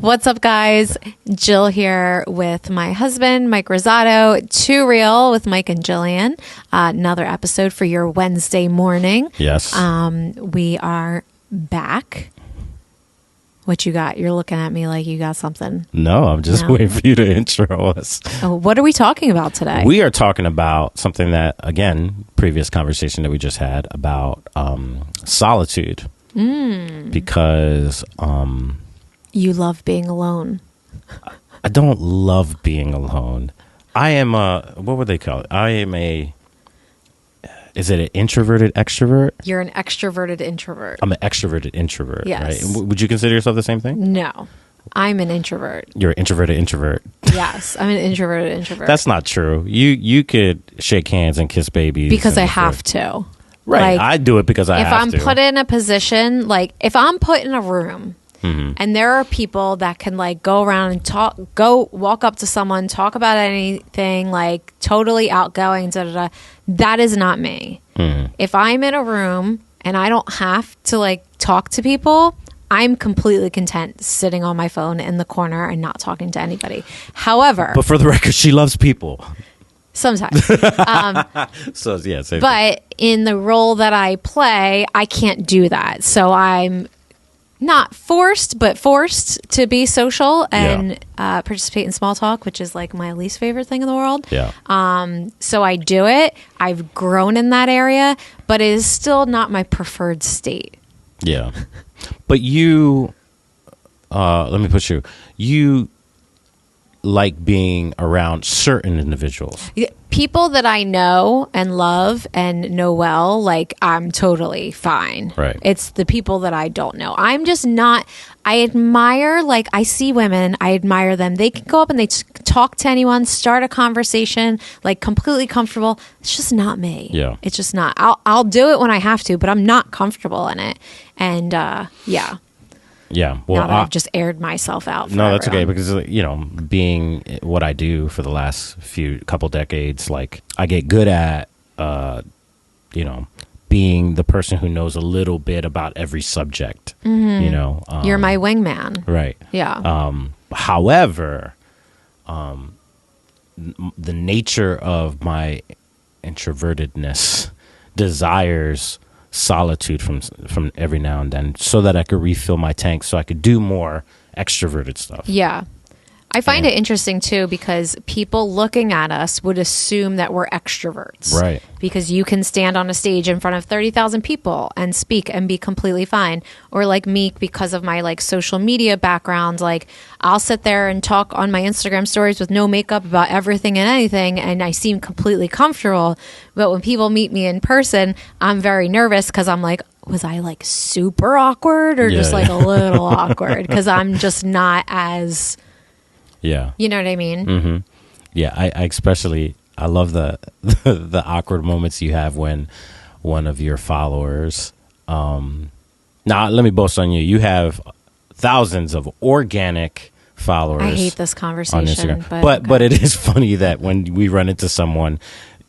What's up, guys? Jill here with my husband, Mike Rosado. Too Real with Mike and Jillian. Another episode for your Wednesday morning. Yes. We are back. What you got? You're looking at me like you got something. No, I'm just waiting for you to intro us. Oh, what are we talking about today? We are talking about something that, again, previous conversation that we just had about solitude. Because you love being alone. I don't love being alone. I am what would they call it? Is it an introverted extrovert? You're an extroverted introvert. I'm an extroverted introvert. Yes. Right? Would you consider yourself the same thing? No, I'm an introvert. You're an introverted introvert. Yes, I'm an introverted introvert. That's not true. You could shake hands and kiss babies. Because I have to. Right. Like, I do it because I have to. If I'm put in a position, like if I'm put in a room and there are people that can like go around and walk up to someone, talk about anything, like totally outgoing, that is not me. If I'm in a room and I don't have to like talk to people, I'm completely content sitting on my phone in the corner and not talking to anybody. However, but for the record, she loves people. Sometimes. So yeah, but in the role that I play, I can't do that. So I'm not forced, but forced to be social and participate in small talk, which is like my least favorite thing in the world. Yeah. So I do it. I've grown in that area, but it is still not my preferred state. Yeah. But you, let me put you like being around certain individuals. People that I know and love and know well, like I'm totally fine. Right. It's the people that I don't know. I'm just not, I admire, like I see women, I admire them. They can go up and they talk to anyone, start a conversation, like completely comfortable. It's just not me. Yeah. It's just not. I'll do it when I have to, but I'm not comfortable in it. And yeah. Yeah. Well, now that I've just aired myself out. For no, that's everyone. okay because being what I do for the last couple decades, like I get good at being the person who knows a little bit about every subject. You're my wingman, right? Yeah. However, the nature of my introvertedness desires solitude from every now and then so that I could refill my tank so I could do more extroverted stuff. Yeah. I find it interesting too because people looking at us would assume that we're extroverts. Right. Because you can stand on a stage in front of 30,000 people and speak and be completely fine. Or like me, because of my like social media background, like I'll sit there and talk on my Instagram stories with no makeup about everything and anything and I seem completely comfortable. But when people meet me in person, I'm very nervous because I'm like, was I like super awkward or just like a little awkward? Because I'm just not as... Yeah. You know what I mean? Mm-hmm. Yeah, I love the the awkward moments you have when one of your followers. Now, let me boast on you. You have thousands of organic followers. I hate this conversation, on Instagram. But it is funny that when we run into someone,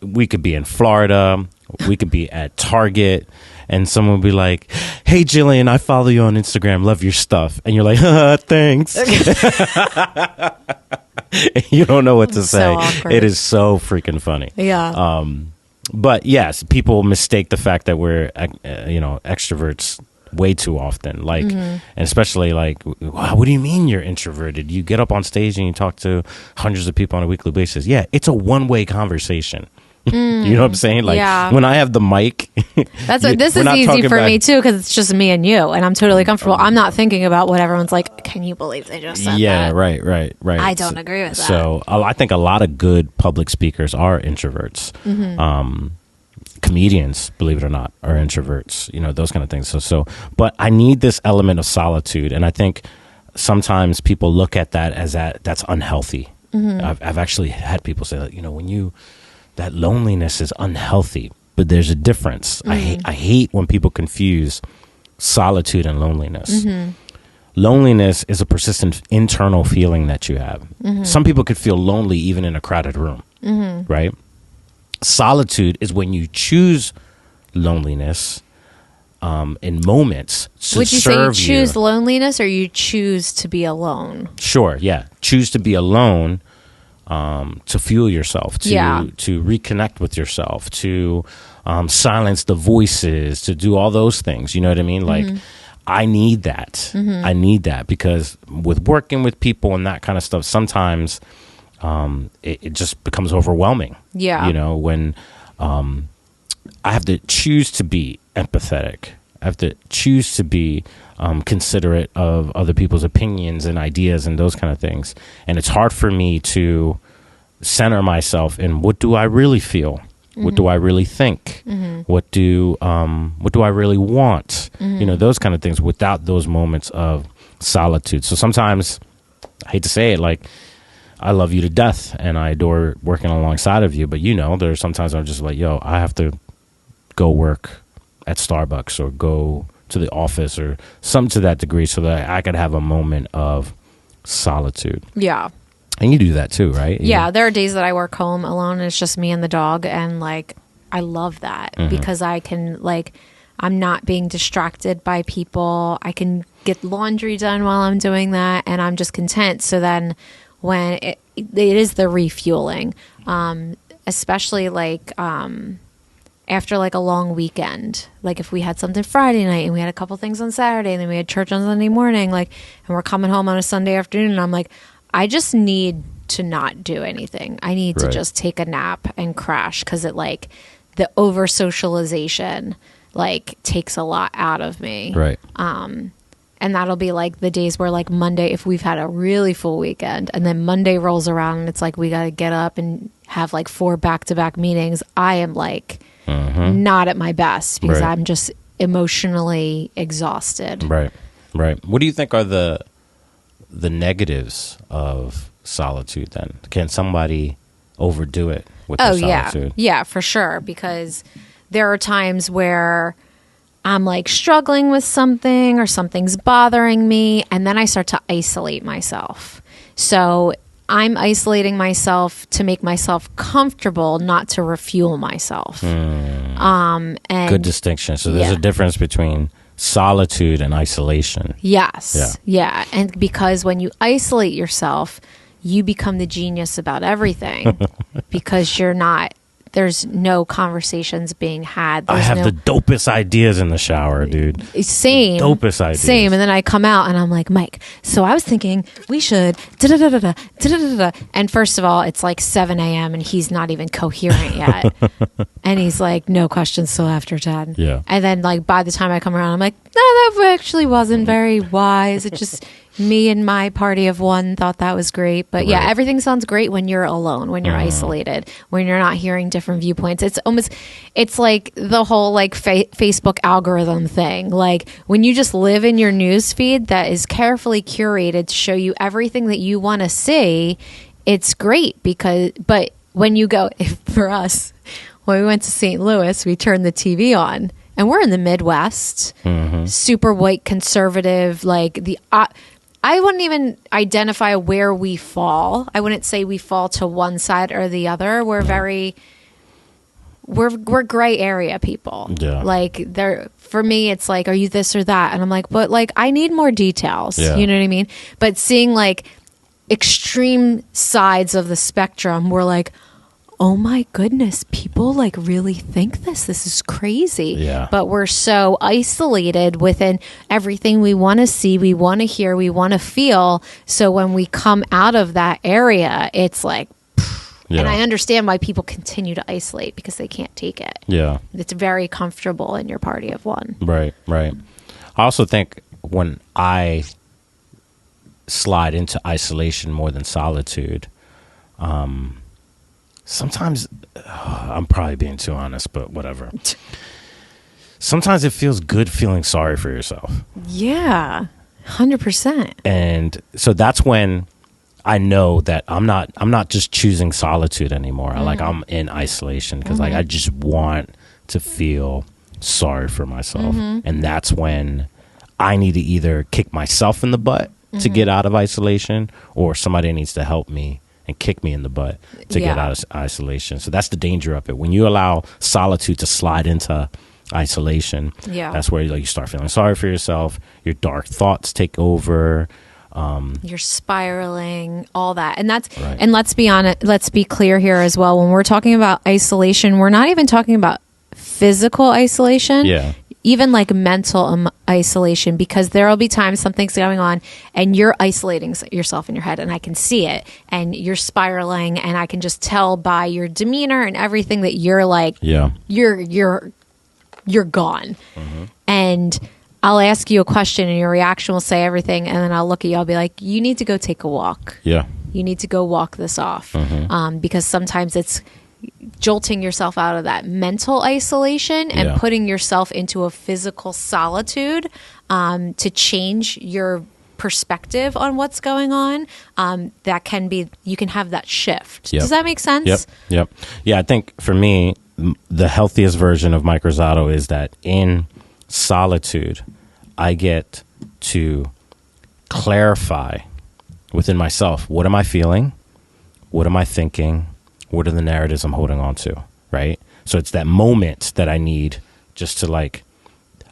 we could be in Florida, we could be at Target. And someone would be like, "Hey, Jillian, I follow you on Instagram. Love your stuff." And you're like, "Thanks." You don't know what to say. It is so freaking funny. Yeah. But yes, people mistake the fact that we're, extroverts way too often. Like, and especially like, wow, what do you mean you're introverted? You get up on stage and you talk to hundreds of people on a weekly basis. Yeah, it's a one-way conversation. You know what I'm saying? Like when I have the mic, this is easy for me too because it's just me and you, and I'm totally comfortable. I'm not thinking about what everyone's like. Can you believe they just said that? Yeah, right. I don't agree with that. So I think a lot of good public speakers are introverts. Comedians, believe it or not, are introverts. Those kind of things. So, but I need this element of solitude, and I think sometimes people look at that as that's unhealthy. I've actually had people say that when that loneliness is unhealthy, but there's a difference. I hate when people confuse solitude and loneliness. Loneliness is a persistent internal feeling that you have. Some people could feel lonely even in a crowded room, right? Solitude is when you choose loneliness in moments to Would you say you serve choose loneliness or you choose to be alone? Sure, yeah. Choose to be alone to fuel yourself, to reconnect with yourself, to silence the voices, to do all those things. You know what I mean? Like, I need that. I need that because with working with people and that kind of stuff, sometimes it just becomes overwhelming. Yeah. You know, when I have to choose to be empathetic. I have to choose to be considerate of other people's opinions and ideas and those kind of things. And it's hard for me to center myself in what do I really feel? What do I really think? What do I really want? You know, those kind of things without those moments of solitude. So sometimes, I hate to say it, like, I love you to death and I adore working alongside of you. But, you know, there's sometimes I'm just like, yo, I have to go work at Starbucks or go to the office or something to that degree so that I could have a moment of solitude. Yeah. And you do that too, right? Yeah. There are days that I work home alone and it's just me and the dog. And like, I love that because I can, like, I'm not being distracted by people. I can get laundry done while I'm doing that and I'm just content. So then when it is the refueling, especially like, after like a long weekend, like if we had something Friday night and we had a couple things on Saturday and then we had church on Sunday morning, like, and we're coming home on a Sunday afternoon and I'm like, I just need to not do anything. I need to just take a nap and crash because it like the over socialization like takes a lot out of me. Right. And that'll be like the days where like Monday, if we've had a really full weekend and then Monday rolls around and it's like we got to get up and have like 4 back-to-back meetings, I am like not at my best because I'm just emotionally exhausted. Right. What do you think are the negatives of solitude then? Can somebody overdo it with their solitude? Yeah, for sure. Because there are times where I'm like struggling with something or something's bothering me and then I start to isolate myself. So I'm isolating myself to make myself comfortable, not to refuel myself. And good distinction. So there's a difference between solitude and isolation. Yes. Yeah. And because when you isolate yourself, you become the genius about everything because there's no conversations being had. I have the dopest ideas in the shower, dude. Same. The dopest ideas. Same. And then I come out and I'm like, Mike, so I was thinking we should da-da-da-da-da, da-da-da-da. And first of all, it's like 7 a.m. and he's not even coherent yet. And he's like, no questions till after 10. Yeah. And then like by the time I come around, I'm like, no, that actually wasn't very wise. It just... me and my party of one thought that was great. But yeah, everything sounds great when you're alone, when you're isolated, when you're not hearing different viewpoints. It's like the whole like Facebook algorithm thing. Like when you just live in your news feed that is carefully curated to show you everything that you want to see, it's great but when you go, for us, when we went to St. Louis, we turned the TV on and we're in the Midwest, super white conservative, like I wouldn't even identify where we fall. I wouldn't say we fall to one side or the other. We're gray area people. Yeah. Like for me, it's like, are you this or that? And I'm like, but like, I need more details. Yeah. You know what I mean? But seeing like extreme sides of the spectrum, we're like, oh my goodness, people like really think this. This is crazy. Yeah. But we're so isolated within everything we want to see, we want to hear, we want to feel. So when we come out of that area, it's like, and I understand why people continue to isolate because they can't take it. Yeah. It's very comfortable in your party of one. Right. I also think when I slide into isolation more than solitude, sometimes, I'm probably being too honest, but whatever. Sometimes it feels good feeling sorry for yourself. Yeah, 100%. And so that's when I know that I'm not just choosing solitude anymore. I'm in isolation because like I just want to feel sorry for myself. And that's when I need to either kick myself in the butt to get out of isolation, or somebody needs to help me and kick me in the butt to get out of isolation. So that's the danger of it. When you allow solitude to slide into isolation, Yeah. that's where like you start feeling sorry for yourself. Your dark thoughts take over. You're spiraling, all that. And that's, Right. and let's be honest, let's be clear here as well. When we're talking about isolation, we're not even talking about physical isolation. Yeah. Even like mental isolation, because there'll be times something's going on and you're isolating yourself in your head, and I can see it, and you're spiraling, and I can just tell by your demeanor and everything that you're like, Yeah. you're gone. And I'll ask you a question and your reaction will say everything, and then I'll look at you, I'll be like, you need to go take a walk. Yeah. You need to go walk this off. Because sometimes it's jolting yourself out of that mental isolation and Yeah. putting yourself into a physical solitude to change your perspective on what's going on. That can be, you can have that shift. Yep. Does that make sense? Yep. Yeah, I think for me, the healthiest version of Mike Rosado is that in solitude, I get to clarify within myself, what am I feeling? What am I thinking? What are the narratives I'm holding on to? Right? So it's that moment that I need just to like,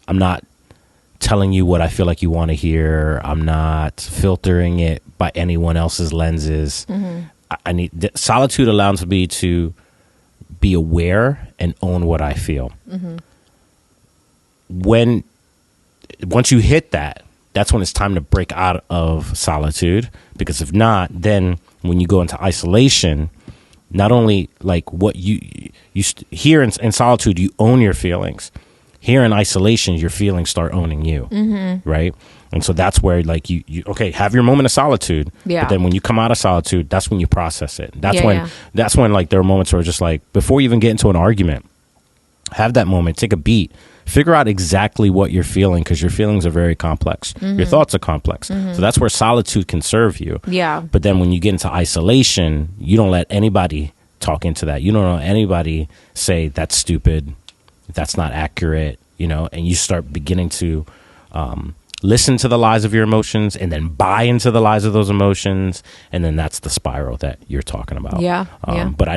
I'm not telling you what I feel like you want to hear. I'm not filtering it by anyone else's lenses. I need solitude allows me to be aware and own what I feel. Once you hit that, that's when it's time to break out of solitude, because if not, then when you go into isolation, not only like what you here in solitude, you own your feelings. Here in isolation, your feelings start owning you, right? And so that's where like you okay, have your moment of solitude, Yeah. but then when you come out of solitude, that's when you process it. That's Yeah, when yeah. that's when like there are moments where just like before you even get into an argument, have that moment, take a beat, figure out exactly what you're feeling, because your feelings are very complex. Your thoughts are complex. So that's where solitude can serve you. Yeah. But then when you get into isolation, you don't let anybody talk into that. You don't let anybody say that's stupid, that's not accurate, you know, and you start beginning to listen to the lies of your emotions and then buy into the lies of those emotions. And then that's the spiral that you're talking about. Yeah. But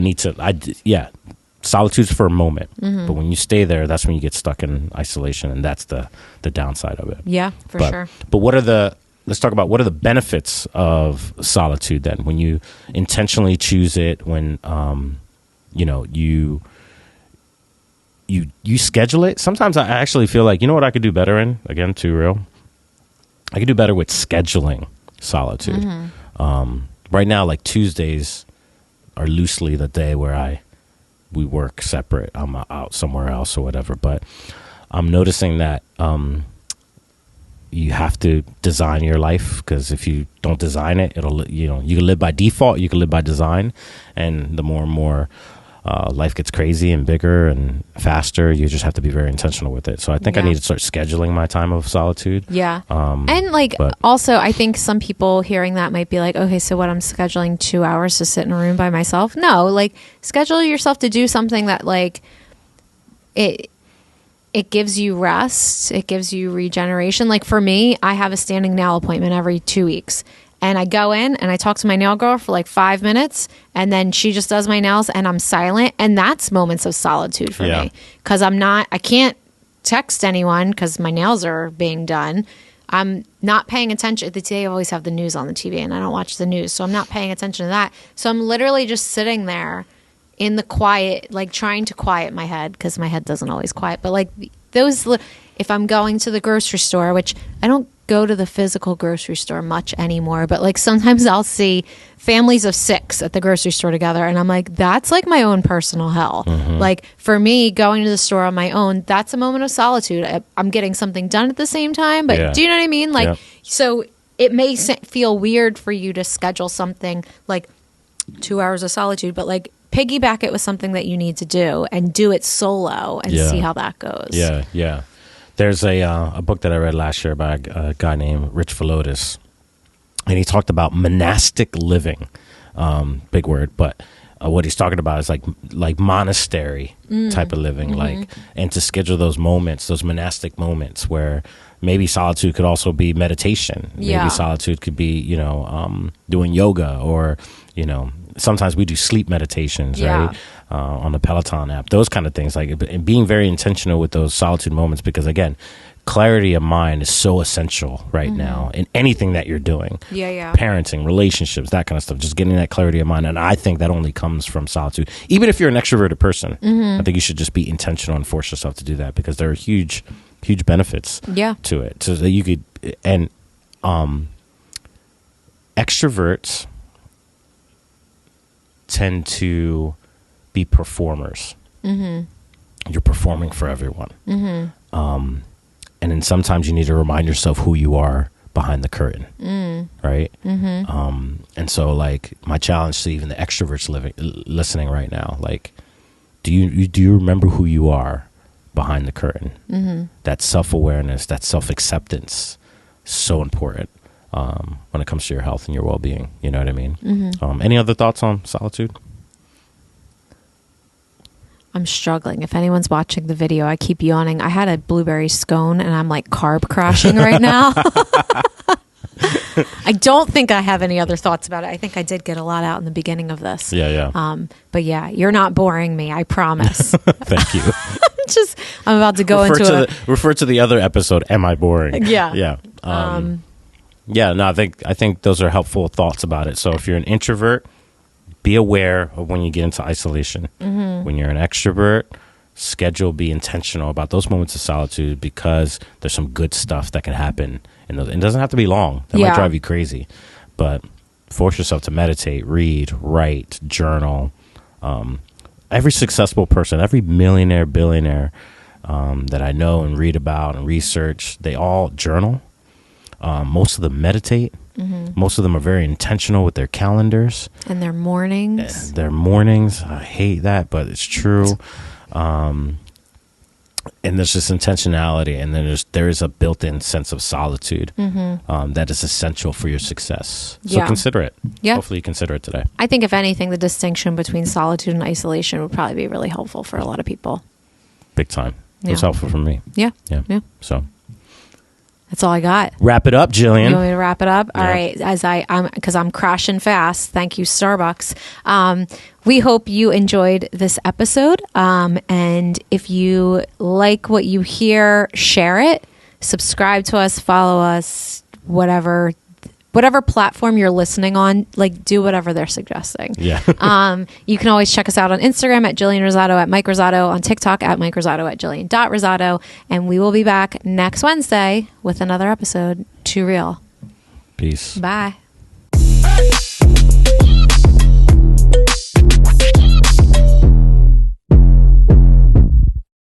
solitude's for a moment. But when you stay there, that's when you get stuck in isolation. And that's the downside of it. Yeah, for sure. But let's talk about what are the benefits of solitude then, when you intentionally choose it, when, you schedule it. Sometimes I actually feel like, you know what I could do better in, again, too real. I could do better with scheduling solitude. Right now, like Tuesdays are loosely the day where we work separate. I'm out somewhere else or whatever, but I'm noticing that you have to design your life, because if you don't design it, you can live by default, you can live by design, and the more and more life gets crazy and bigger and faster, you just have to be very intentional with it. So I think I need to start scheduling my time of solitude. Yeah. And like, also, I think some people hearing that might be like, okay, so what, I'm scheduling 2 hours to sit in a room by myself? No, like, schedule yourself to do something that like it gives you rest. It gives you regeneration. Like for me, I have a standing nail appointment every 2 weeks. And I go in and I talk to my nail girl for like 5 minutes, and then she just does my nails and I'm silent. And that's moments of solitude for me, because I can't text anyone because my nails are being done. I'm not paying attention. Today I always have the news on the TV and I don't watch the news. So I'm not paying attention to that. So I'm literally just sitting there in the quiet, like trying to quiet my head, because my head doesn't always quiet. But like if I'm going to the grocery store, which I don't go to the physical grocery store much anymore, but like sometimes I'll see families of 6 at the grocery store together, and I'm like, that's like my own personal hell. Like for me, going to the store on my own, that's a moment of solitude. I'm getting something done at the same time, but do you know what I mean? Like, so it may feel weird for you to schedule something like 2 hours of solitude, but like piggyback it with something that you need to do and do it solo and see how that goes. Yeah. There's a book that I read last year by a guy named Rich Velotis, and he talked about monastic living. Big word, but what he's talking about is like monastery type of living, like, and to schedule those moments, those monastic moments where maybe solitude could also be meditation. Maybe solitude could be, doing yoga, or, sometimes we do sleep meditations, right? On the Peloton app, those kind of things, like, and being very intentional with those solitude moments, because again, clarity of mind is so essential right now in anything that you're doing. Parenting, relationships, that kind of stuff, just getting that clarity of mind. And I think that only comes from solitude. Even if you're an extroverted person, I think you should just be intentional and force yourself to do that, because there are huge benefits to it. So that you could, and extroverts tend to be performers. You're performing for everyone. And then sometimes you need to remind yourself who you are behind the curtain, right? And so, like, my challenge to even the extroverts listening right now, like, do you remember who you are behind the curtain? That self-awareness, that self-acceptance, so important when it comes to your health and your well-being. You know what I mean? Any other thoughts on solitude? I'm struggling. If anyone's watching the video, I keep yawning. I had a blueberry scone and I'm like carb crashing right now. I don't think I have any other thoughts about it. I think I did get a lot out in the beginning of this. But yeah, you're not boring me. I promise. Thank you. I'm about to go refer to the other episode. Am I boring? Yeah. No, I think those are helpful thoughts about it. So if you're an introvert, be aware of when you get into isolation. When you're an extrovert, be intentional about those moments of solitude, because there's some good stuff that can happen in those. It doesn't have to be long. That might drive you crazy, but force yourself to meditate, read, write, journal. Every successful person, every millionaire, billionaire that I know and read about and research, they all journal. Most of them meditate. Most of them are very intentional with their calendars and their mornings. I hate that, but it's true. And there's this intentionality, and then there is a built-in sense of solitude that is essential for your success. So consider it. Hopefully you consider it today. I think, if anything, the distinction between solitude and isolation would probably be really helpful for a lot of people. Big time. It was helpful for me. Yeah. So that's all I got. Wrap it up, Jillian. You want me to wrap it up? All right. Because I'm crashing fast. Thank you, Starbucks. We hope you enjoyed this episode. And if you like what you hear, share it. Subscribe to us. Follow us. Whatever platform you're listening on, like, do whatever they're suggesting. You can always check us out on Instagram at Jillian Rosado, at Mike Rosado, on TikTok at Mike Rosado, at Jillian.Rosado. And we will be back next Wednesday with another episode. Too real. Peace. Bye.